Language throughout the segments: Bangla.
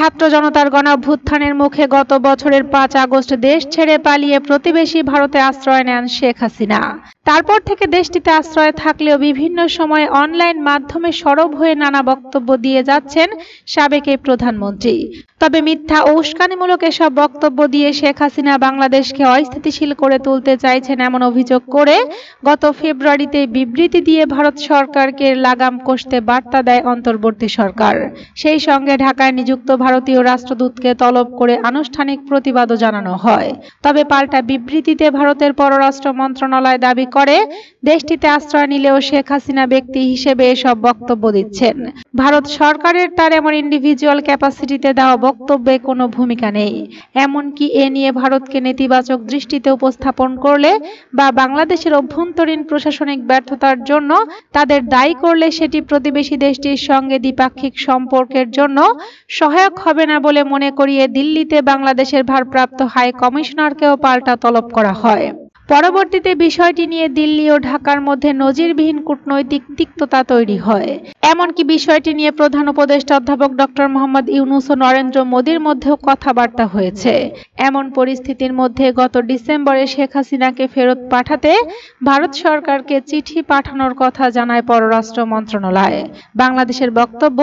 ছাত্র জনতার গণঅভ্যুত্থানের মুখে গত বছরের 5 আগস্ট দেশ ছেড়ে পালিয়ে প্রতিবেশী ভারতে আশ্রয় নেন শেখ হাসিনা। তারপর থেকে দেশটিতে আশ্রয় থাকলেও বিভিন্ন সময়ে অনলাইন মাধ্যমে সরব হয়ে নানা বক্তব্য দিয়ে যাচ্ছেন সাবেক এই প্রধানমন্ত্রী। তবে মিথ্যা ও উস্কানিমূলক এসব বক্তব্য দিয়ে শেখ হাসিনা বাংলাদেশকে অস্থিতিশীল করে তুলতে চাইছেন এমন অভিযোগ করে গত ফেব্রুয়ারিতে বিবৃতি দিয়ে ভারত সরকারকে লাগাম কষতে বার্তা দেয় অন্তর্বর্তী সরকার। সেই সঙ্গে ঢাকায় নিযুক্ত ভারতীয় রাষ্ট্রদূতকে তলব করে আনুষ্ঠানিক প্রতিবাদও জানানো হয়। তবে পাল্টা বিবৃতিতে ভারতের পররাষ্ট্র মন্ত্রণালয় দাবি করে দেশটিতে আশ্রয় নিলেও শেখ হাসিনা ব্যক্তি হিসেবে এসব বক্তব্য দিচ্ছেন। ভারত সরকারের তার এমন ইন্ডিভিজুয়াল ক্যাপাসিটিতে দেওয়া বক্তব্যে কোনো ভূমিকা নেই। এমনকি এ নিয়ে ভারতকে নেতিবাচক দৃষ্টিতে উপস্থাপন করলে বা বাংলাদেশের অভ্যন্তরীণ প্রশাসনিক ব্যর্থতার জন্য তাদের দায়ী করলে সেটি প্রতিবেশী দেশটির সঙ্গে দ্বিপাক্ষিক সম্পর্কের জন্য সহায়ক হবে না বলে মনে করিয়ে দিল্লিতে বাংলাদেশের ভারপ্রাপ্ত হাই কমিশনারকেও পাল্টা তলব করা হয়। পরবর্তীতে বিষয়টি নিয়ে দিল্লি ও ঢাকার মধ্যে নজিরবিহীন কূটনৈতিক তিক্ততা তৈরি হয়। এমনকি বিষয়টি নিয়ে প্রধান উপদেষ্টা অধ্যাপক ডক্টর মোহাম্মদ ইউনূস ও নরেন্দ্র মোদীর মধ্যেও কথাবার্তা হয়েছে। এমন পরিস্থিতির মধ্যে গত ডিসেম্বরে শেখ হাসিনাকে ফেরত পাঠাতে ভারত সরকারকে চিঠি পাঠানোর কথা জানায় পররাষ্ট্র মন্ত্রণালয়। বাংলাদেশের বক্তব্য,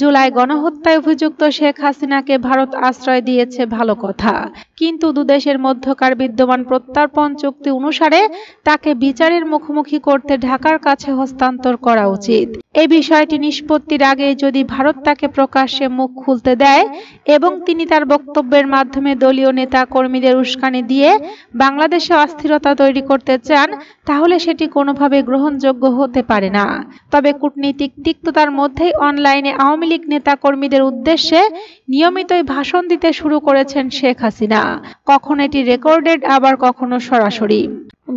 জুলাই গণহত্যায় অভিযুক্ত শেখ হাসিনাকে ভারত আশ্রয় দিয়েছে ভালো কথা, কিন্তু দুদেশের মধ্যকার বিদ্যমান প্রত্যর্পণ চুক্তি অনুসারে তাকে বিচারের মুখোমুখি করতে ঢাকার কাছে হস্তান্তর করা উচিত। এই বিষয়টি নিষ্পত্তির আগে যদি ভারত তাকে প্রকাশ্যে মুখ খুলতে দেয় এবং তিনি তার বক্তব্যের মাধ্যমে দলীয় নেতা কর্মীদের উস্কানি দিয়ে বাংলাদেশে অস্থিরতা তৈরি করতে চান, তাহলে সেটি কোনোভাবে গ্রহণযোগ্য হতে পারে না। তবে কূটনীতিক তিক্ততার মধ্যেই অনলাইনে আওয়ামী লীগ নেতা কর্মীদের উদ্দেশ্যে নিয়মিতই ভাষণ দিতে শুরু করেছেন শেখ হাসিনা। কখনো এটি রেকর্ডেড, আবার কখনো সরাসরি।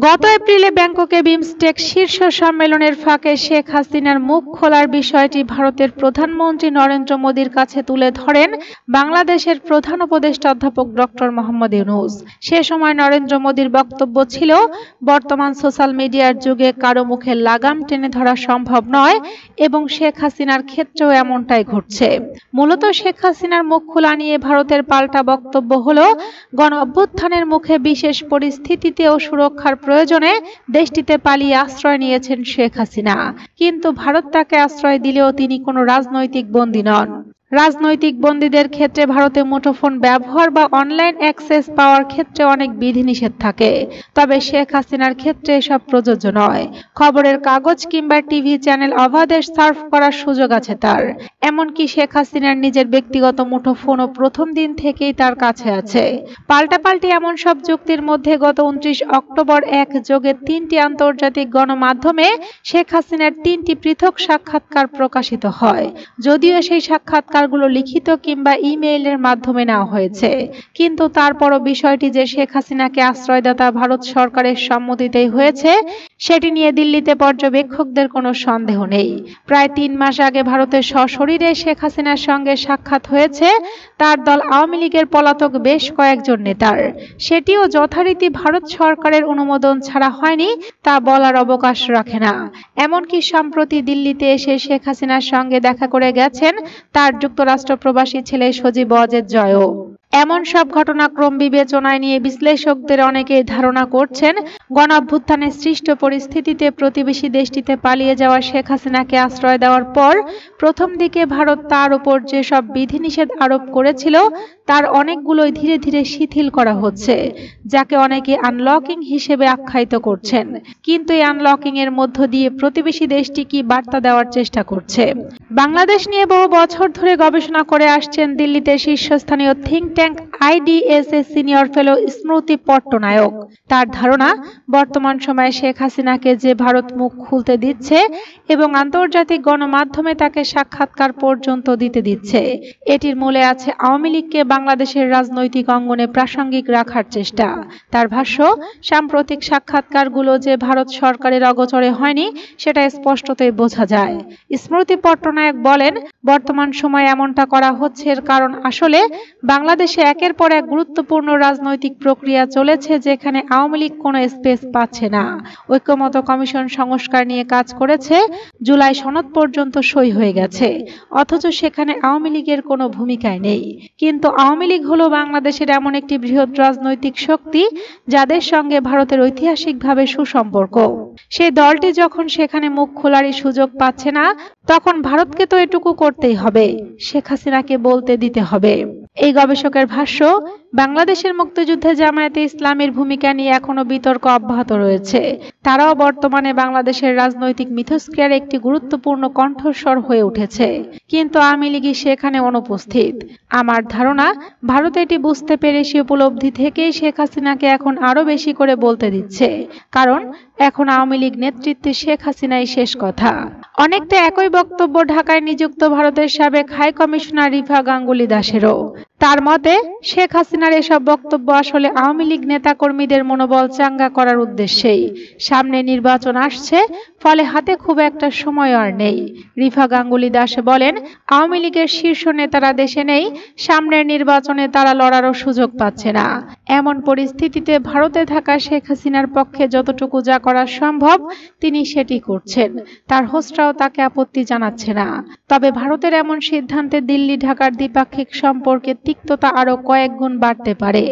গত এপ্রিলে ব্যাংককে বিমস্টেক শীর্ষ সম্মেলনের ফাঁকে শেখ হাসিনার মুখ খোলার বিষয়টি ভারতের প্রধানমন্ত্রী নরেন্দ্র মোদীর কাছে তুলে ধরেন বাংলাদেশের প্রধান উপদেষ্টা অধ্যাপক ডক্টর মোহাম্মদ ইউনূস। সে সময় নরেন্দ্র মোদীর বক্তব্য ছিল, বর্তমান সোশ্যাল মিডিয়ার যুগে কারো মুখে লাগাম টেনে ধরা সম্ভব নয় এবং শেখ হাসিনার ক্ষেত্রেও এমনটাই ঘটছে। মূলত শেখ হাসিনার মুখ খোলা নিয়ে ভারতের পাল্টা বক্তব্য হলো, গণ অভ্যুত্থানের মুখে বিশেষ পরিস্থিতিতে ও সুরক্ষার প্রয়োজনে দেশটিতে পালিয়ে আশ্রয় নিয়েছেন শেখ হাসিনা, কিন্তু ভারত তাকে আশ্রয় দিলেও তিনি কোনো রাজনৈতিক বন্দী নন। রাজনৈতিক বন্দীদের ক্ষেত্রে ভারতে মুঠোফোন ব্যবহার বা অনলাইন অ্যাক্সেস পাওয়ার ক্ষেত্রে অনেক বিধিনিষেধ থাকে, তবে শেখ হাসিনার ক্ষেত্রে এসব প্রযোজ্য নয়। খবরের কাগজ কিংবা টিভি চ্যানেল অবাধে সার্ফ করার সুযোগ আছে তার। এমনকি শেখ হাসিনার নিজের ব্যক্তিগত মুঠোফোনও প্রথম দিন থেকেই তার কাছে আছে। পাল্টাপাল্টি এমন সব যুক্তির মধ্যে গত 29 অক্টোবর একযোগে 3টি আন্তর্জাতিক গণমাধ্যমে শেখ হাসিনার 3টি পৃথক সাক্ষাৎকার প্রকাশিত হয়। যদিও সেই সাক্ষাৎকারগুলো লিখিত কিংবা ইমেইলের মাধ্যমে নেওয়া হয়েছে, কিন্তু তারপরও বিষয়টি যে শেখ হাসিনাকে আশ্রয়দাতা ভারত সরকারের সম্মতিতেই হয়েছে সেটি নিয়ে দিল্লিতে পর্যবেক্ষকদের কোনো সন্দেহ নেই। প্রায় 3 মাস আগে ভারতের সশরীরে শেখ হাসিনার সঙ্গে সাক্ষাৎ হয়েছে তার দল আওয়ামী লীগের পলাতক বেশ কয়েকজন নেতার। সেটিও যথারীতি ভারত সরকারের অনুমোদন ছাড়া হয়নি তা বলার অবকাশ রাখে না। এমনকি সম্প্রতি দিল্লিতে এসে শেখ হাসিনার সঙ্গে দেখা করে গেছেন তার যুক্তরাষ্ট্র প্রবাসী ছেলে সজীব ওয়াজেদ জয়ও। এমন সব ঘটনাক্রম বিবেচনায় নিয়ে বিশ্লেষকদের অনেকেই ধারণা করছেন, গণঅভ্যুত্থানের সৃষ্ট পরিস্থিতিতে প্রতিবেশী দেশটিতে পালিয়ে যাওয়া শেখ হাসিনাকে আশ্রয় দেওয়ার পর প্রথম দিকে ভারত তার উপর যেসব বিধিনিষেধ আরোপ করেছিল তার অনেকগুলোই ধীরে ধীরে শিথিল করা হচ্ছে, যাকে অনেকে আনলকিং হিসেবে আখ্যায়িত করছেন। কিন্তু এই আনলকিং এর মধ্য দিয়ে প্রতিবেশী দেশটি কি বার্তা দেওয়ার চেষ্টা করছে? বাংলাদেশ নিয়ে বহু বছর ধরে গবেষণা করে আসছেন দিল্লিতে শীর্ষস্থানীয় think tank IDSA senior fellow স্মৃতি পট্টনায়ক। তার ধারণা, বর্তমান সময়ে শেখ হাসিনাকে যে ভারত মুখ খুলতে দিচ্ছে এবং আন্তর্জাতিক গণমাধ্যমে তাকে সাক্ষাৎকার পর্যন্ত দিতে দিচ্ছে, এটির মূলে আছে আওয়ামী লীগকে বাংলাদেশের রাজনৈতিক অঙ্গনে প্রাসঙ্গিক রাখার চেষ্টা। তার ভাষ্য, সাম্প্রতিক সাক্ষাৎকারগুলো যে ভারত সরকারের অগোচরে হয়নি সেটা স্পষ্টতই বোঝা যায়। স্মৃতি পট্টনায়ক চিত্রনায়ক বলেন, বর্তমান সময়ে এমনটা করা হচ্ছে এর কারণ আসলে বাংলাদেশে একের পর এক গুরুত্বপূর্ণ রাজনৈতিক প্রক্রিয়া চলেছে, যেখানে আওয়ামী লীগ কোনো স্পেস পাচ্ছে না। ঐক্যমত্য কমিশন সংস্কার নিয়ে কাজ করেছে, জুলাই সনদ পর্যন্ত সই হয়ে গেছে, অথচ সেখানে আওয়ামী লীগের কোনো ভূমিকায় নেই। কিন্তু আওয়ামী লীগ হলো বাংলাদেশের এমন একটি বৃহৎ রাজনৈতিক শক্তি যাদের সঙ্গে ভারতের ঐতিহাসিকভাবে সুসম্পর্ক। সেই দলটি যখন সেখানে মুখ খোলারই সুযোগ পাচ্ছে না, তখন ভারতকে তো এটুকু করতেই হবে, শেখ হাসিনাকে বলতে দিতে হবে। এই গবেষকের ভাষ্য, বাংলাদেশের মুক্তিযুদ্ধে জামায়াতে ইসলামীর ভূমিকা নিয়ে এখনো বিতর্ক অব্যাহত রয়েছে। তারাও বর্তমানে বাংলাদেশের রাজনৈতিক মিথস্ক্রিয়ার একটি গুরুত্বপূর্ণ কণ্ঠস্বর হয়ে উঠেছে, কিন্তু আওয়ামী লীগই সেখানে অনুপস্থিত। আমার ধারণা, ভারত এটি বুঝতে পেরে সে উপলব্ধি থেকেই শেখ হাসিনাকে এখন আরো বেশি করে বলতে দিচ্ছে, কারণ এখন আওয়ামী লীগ নেতৃত্বে শেখ হাসিনাই শেষ কথা। অনেকটা একই বক্তব্য ঢাকায় নিযুক্ত ভারতের সাবেক হাই কমিশনার রিভা গাঙ্গুলি দাসেরও। তার মতে, শেখ হাসিনার এসব বক্তব্য আসলে আওয়ামী লীগ নেতাকর্মীদের মনোবল চাঙ্গা করার উদ্দেশ্যেই। সামনে নির্বাচন আসছে, ফলে হাতে খুব একটা সময় আর নেই। রিভা গাঙ্গুলি দাস বলেন, আওয়ামী লীগের শীর্ষ নেতারা দেশে নেই, সামনের নির্বাচনে তারা লড়ারও সুযোগ পাচ্ছে না। এমন পরিস্থিতিতে ভারতে থাকা শেখ হাসিনার পক্ষে যতটুকু যা করা সম্ভব তিনি সেটি করছেন। তার হোস্টরাও তাকে আপত্তি জানাচ্ছে না। তবে ভারতের এমন সিদ্ধান্তে দিল্লি ঢাকার দ্বিপাক্ষিক সম্পর্কে তিক্ততা আরো কয়েক গুণ বাড়তে পারে,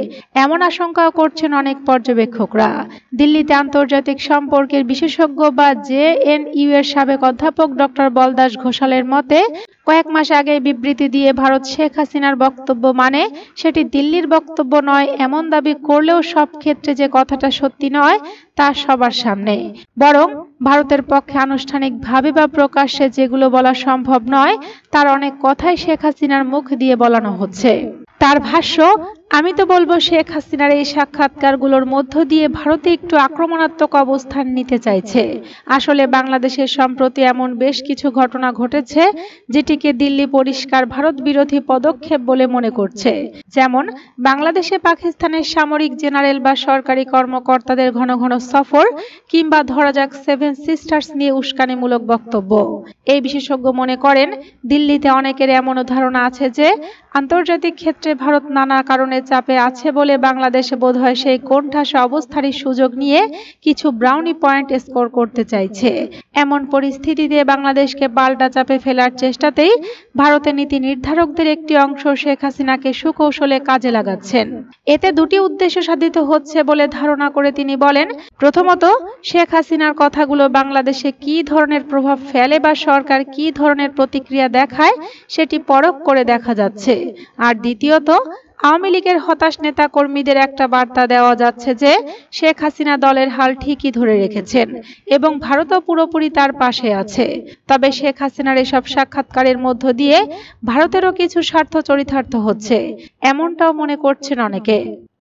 এমন আশঙ্কাও করছেন অনেক পর্যবেক্ষকরা। দিল্লিতে আন্তর্জাতিক সম্পর্কের বিশেষজ্ঞ বা জেএনইউ এর সাবেক অধ্যাপক ডক্টর বলদাস ঘোষালের মতে, কয়েক মাস আগে বিবৃতি দিয়ে ভারত শেখ হাসিনার বক্তব্য মানে সেটি দিল্লির বক্তব্য নয় এমন দাবি করলেও সব ক্ষেত্রে যে কথাটা সত্যি নয় তা সবার সামনে। বরং ভারতের পক্ষে আনুষ্ঠানিকভাবে বা প্রকাশ্যে যেগুলো বলা সম্ভব নয় তার অনেক কথাই শেখ হাসিনার মুখ দিয়ে বলানো হচ্ছে। তার ভাষ্য, আমি তো বলবো শেখ হাসিনার এই সাক্ষাৎকারগুলোর মধ্য দিয়ে ভারতে একটু আক্রমণাত্মক অবস্থান নিতে চাইছে। আসলে বাংলাদেশের সম্প্রতি এমন বেশ কিছু ঘটনা ঘটেছে যেটিকে দিল্লি পরিষ্কার ভারত বিরোধী পদক্ষেপ বলে মনে করছে। যেমন বাংলাদেশে পাকিস্তানের সামরিক জেনারেল বা সরকারি কর্মকর্তাদের ঘন ঘন সফর, কিংবা ধরা যাক সেভেন সিস্টার্স নিয়ে উস্কানিমূলক বক্তব্য। এই বিশেষজ্ঞ মনে করেন, দিল্লিতে অনেকের এমনও ধারণা আছে যে আন্তর্জাতিক ক্ষেত্রে ভারত নানা কারণে চাপে আছে বলে বাংলাদেশে বোধহয় সেই কোণঠাসা অবস্থারই সুযোগ নিয়ে কিছু ব্রাউনি পয়েন্ট স্কোর করতে চাইছে। এমন পরিস্থিতিতে বাংলাদেশকে পাল্টা চাপে ফেলার চেষ্টাতেই ভারতের নীতি নির্ধারকদের একটি অংশ শেখ হাসিনাকে সুকৌশলে কাজে লাগাচ্ছেন। এতে দুটি উদ্দেশ্য সাধিত হচ্ছে বলে ধারণা করে তিনি বলেন, প্রথমত, শেখ হাসিনার কথাগুলো বাংলাদেশে কি ধরনের প্রভাব ফেলে বা সরকার কি ধরনের প্রতিক্রিয়া দেখায় সেটি পরখ করে দেখা যাচ্ছে। আর দ্বিতীয়ত, আওয়ামী লীগের হতাশ নেতা কর্মীদের একটা বার্তা দেওয়া যাচ্ছে যে শেখ হাসিনা দলের হাল ঠিকই ধরে রেখেছেন এবং ভারতও পুরোপুরি তার পাশে আছে। তবে শেখ হাসিনার এসব সাক্ষাৎকারের মধ্য দিয়ে ভারতেরও কিছু স্বার্থ চরিতার্থ হচ্ছে, এমনটাও মনে করছেন অনেকে।